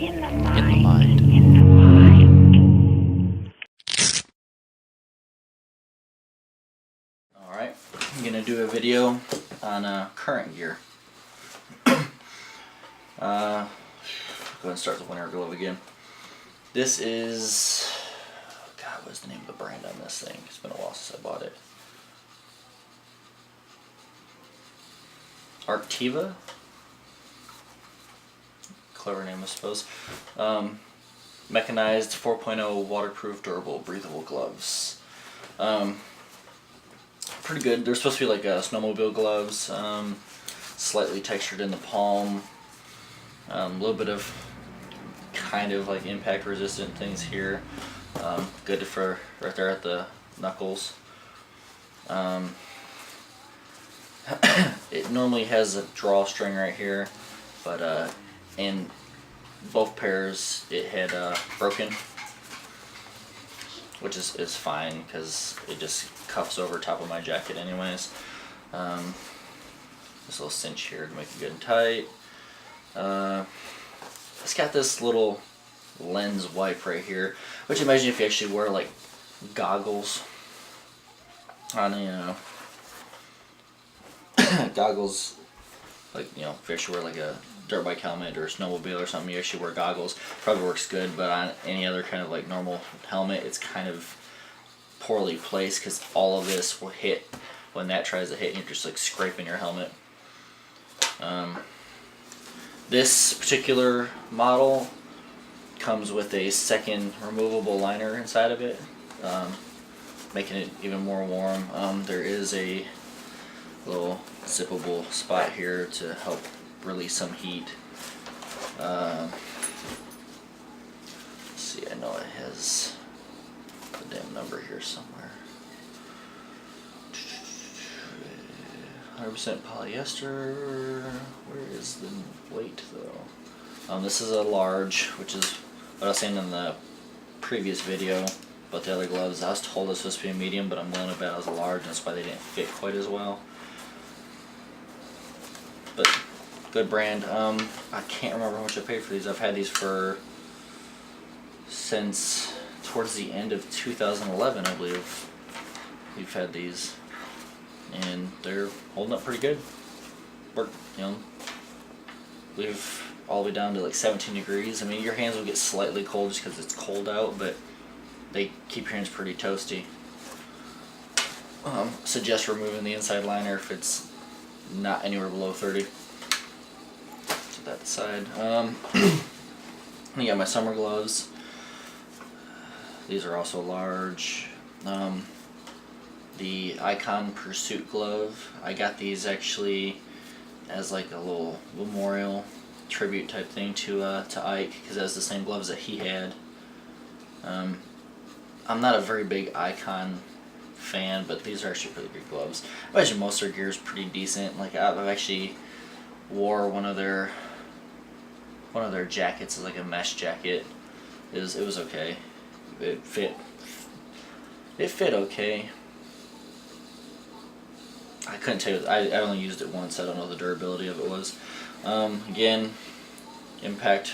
In the mind. Alright, I'm going to do a video on current gear. Go ahead and start the winter glove again. This is, God, what's the name of the brand on this thing? It's been a while since I bought it. Arctiva? Clever name, I suppose. Mechanized 4.0 waterproof, durable, breathable gloves. Pretty good. They're supposed to be like snowmobile gloves, slightly textured in the palm, a little bit of kind of like impact resistant things here. Good for right there at the knuckles. It normally has a drawstring right here, but in both pairs it had broken, which is fine because it just cuffs over top of my jacket anyways. This little cinch here to make it good and tight. It's got this little lens wipe right here, which imagine if you actually wear like goggles on, goggles, like, if you actually wear like a dirt bike helmet or a snowmobile or something, you actually wear goggles, probably works good. But on any other kind of like normal helmet, it's kind of poorly placed because all of this will hit when that tries to hit and you're just like scraping your helmet. This particular model comes with a second removable liner inside of it, making it even more warm. There is a little zippable spot here to help release some heat. Let's see, I know it has the damn number here somewhere. 100% polyester. Where is the weight though? This is a large, which is what I was saying in the previous video about the other gloves. I was told it was supposed to be a medium, but I'm willing to bet it was a large, and that's why they didn't fit quite as well. But good brand. I can't remember how much I paid for these. I've had these since towards the end of 2011, I believe. We've had these, and they're holding up pretty good. We've all the way down to like 17 degrees. I mean, your hands will get slightly cold just because it's cold out, but they keep your hands pretty toasty. Suggest removing the inside liner if it's not anywhere below 30. Set that aside. I got my summer gloves. These are also large. The Icon Pursuit glove. I got these actually as like a little memorial tribute type thing to Ike, because that's the same gloves that he had. I'm not a very big Icon fan, but these are actually pretty good gloves. I imagine most of their gear is pretty decent. Like I've actually wore one of their jackets, like a mesh jacket. It was okay. It fit okay. I couldn't tell you. I only used it once. I don't know what the durability of it was. Again, impact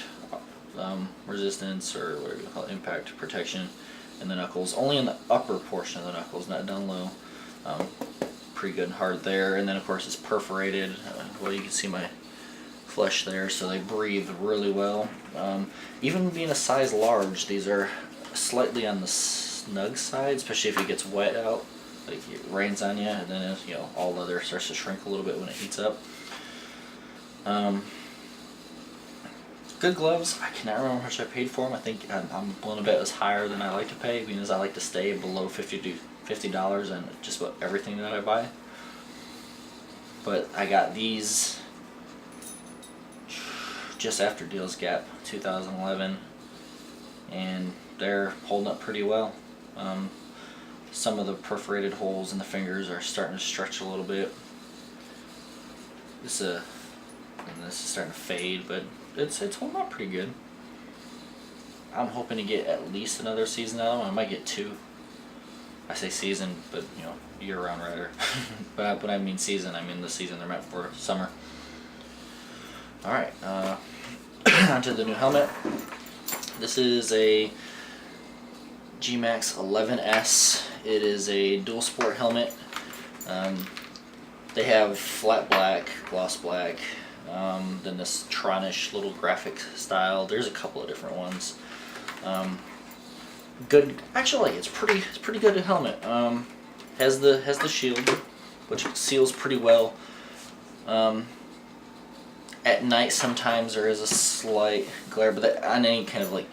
resistance, or what do you call it, impact protection in the knuckles. Only in the upper portion of the knuckles, not down low. Pretty good and hard there. And then of course it's perforated. Well, you can see my flesh there, so they breathe really well. Even being a size large, these are slightly on the snug side, especially if it gets wet out. Like it rains on you, and then all leather starts to shrink a little bit when it heats up. Good gloves. I cannot remember how much I paid for them. I think I'm willing to bet it was higher than I like to pay, because I like to stay below $50 on just about everything that I buy. But I got these just after Deals Gap 2011, and they're holding up pretty well. Some of the perforated holes in the fingers are starting to stretch a little bit. This is starting to fade, but it's holding up pretty good. I'm hoping to get at least another season out of them. I might get 2. I say season, but year-round rider. but when I mean season, I mean the season they're meant for, summer. All right, onto the new helmet. This is a GMax 11S. It is a dual sport helmet. They have flat black, gloss black, then this Tronish little graphic style. There's a couple of different ones. Good. Actually, it's pretty good helmet. Has the shield, which seals pretty well. At night sometimes there is a slight glare, but on any kind of like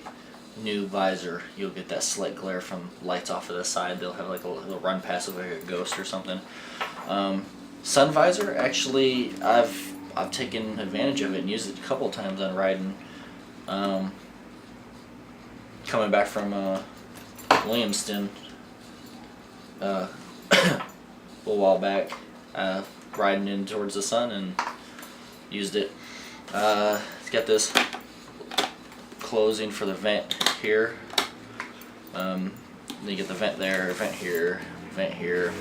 new visor, you'll get that slight glare from lights off of the side. They'll have like a little run past of like a ghost or something. Sun visor, actually, I've taken advantage of it and used it a couple of times on riding. Coming back from Williamston a little while back, riding in towards the sun and used it. It's got this closing for the vent here. Then you get the vent there, vent here, vent here.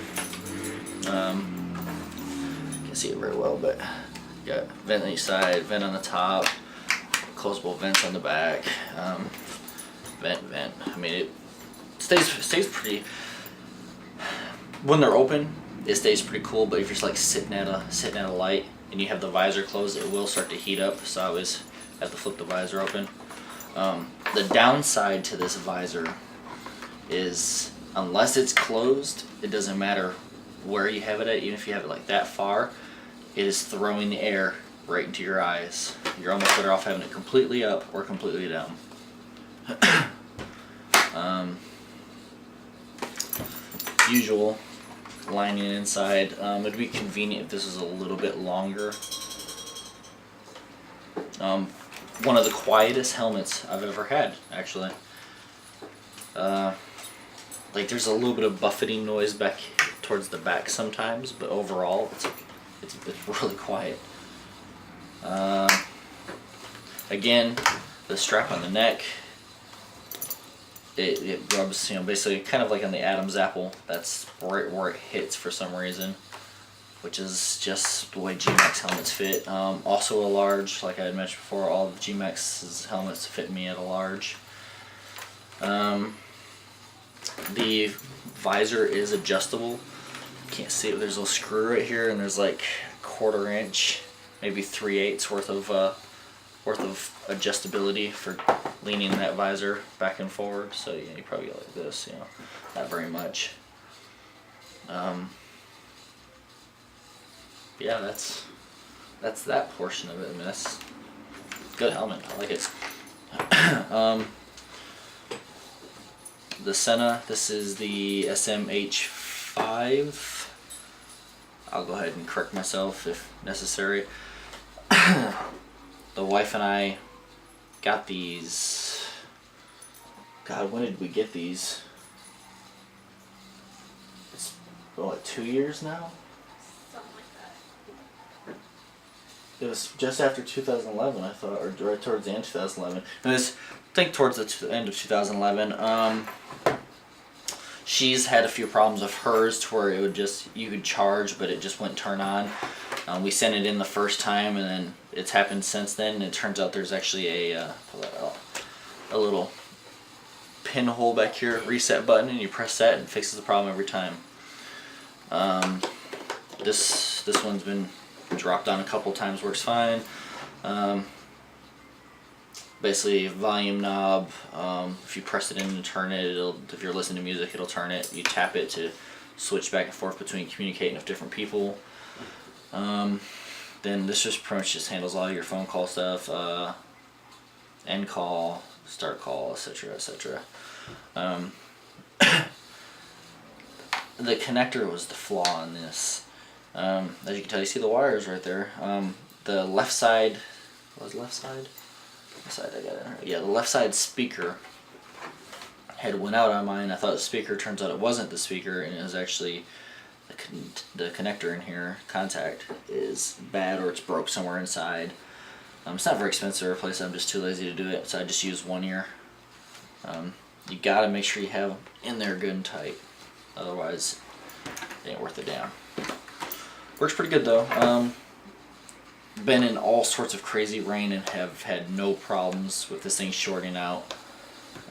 Can't see it very well, but you got vent on each side, vent on the top, closable vents on the back. Vent. I mean, it stays pretty. When they're open, it stays pretty cool. But if you're just like sitting at a light and you have the visor closed, it will start to heat up. So I always have to flip the visor open. The downside to this visor is, unless it's closed, it doesn't matter where you have it at. Even if you have it like that far, it is throwing the air right into your eyes. You're almost better off having it completely up or completely down. Usual lining inside. It'd be convenient if this was a little bit longer. One of the quietest helmets I've ever had, actually. Like there's a little bit of buffeting noise back towards the back sometimes, but overall it's really quiet. Again, the strap on the neck, it rubs, basically kind of like on the Adam's apple. That's right where it hits for some reason, which is just the way GMax helmets fit. Also a large, like I had mentioned before, all of GMax's helmets fit me at a large. The visor is adjustable. You can't see it, there's a little screw right here, and there's like 1/4 inch, maybe 3/8 worth of adjustability for leaning that visor back and forward. So you probably go like this, not very much. Yeah, that's that portion of it. I mean, that's a good helmet. I like it. The Sena, this is the SMH5. I'll go ahead and correct myself if necessary. The wife and I got these. God, when did we get these? It's been what, 2 years now? Something like that. It was just after 2011, I thought, or right towards the end of 2011. And I think towards the end of 2011. She's had a few problems of hers to where it would you could charge, but it just wouldn't turn on. We sent it in the first time, and then it's happened since then. And it turns out there's actually a little pinhole back here, reset button, and you press that and it fixes the problem every time. This one's been dropped on a couple times, works fine. Basically volume knob, if you press it in and turn it, if you're listening to music, it'll turn it. You tap it to switch back and forth between communicating with different people. Then this just pretty much just handles all your phone call stuff, end call, start call, etc., etc. The connector was the flaw in this. As you can tell, you see the wires right there. The left side, what was the left side? What side I got in here? Yeah, the left side speaker had went out on mine. I thought the speaker, turns out it wasn't the speaker, and it was actually the connector in here, contact, is bad, or it's broke somewhere inside. It's not very expensive to replace it. I'm just too lazy to do it, so I just use one ear. You gotta make sure you have them in there good and tight, otherwise it ain't worth a damn. Works pretty good though. Been in all sorts of crazy rain and have had no problems with this thing shorting out.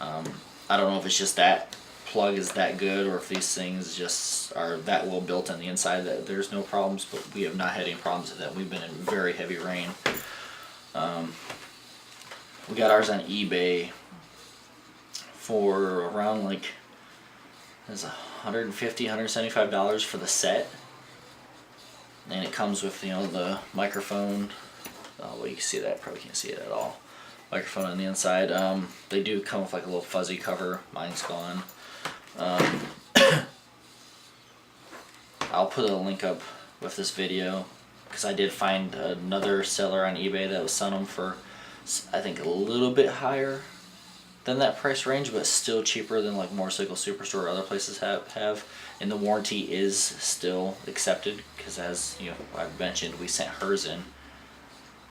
I don't know if it's just that plug is that good, or if these things just are that well built on the inside that there's no problems, but we have not had any problems with that. We've been in very heavy rain. We got ours on eBay for around like, it's $150, $175 for the set, and it comes with, you know, the microphone. Oh well, you can see that, probably can't see it at all. Microphone on the inside. They do come with like a little fuzzy cover. Mine's gone. I'll put a link up with this video, because I did find another seller on eBay that was selling them for, I think, a little bit higher than that price range, but still cheaper than like Motorcycle Superstore or other places have. And the warranty is still accepted, because as you know, I've mentioned, we sent hers in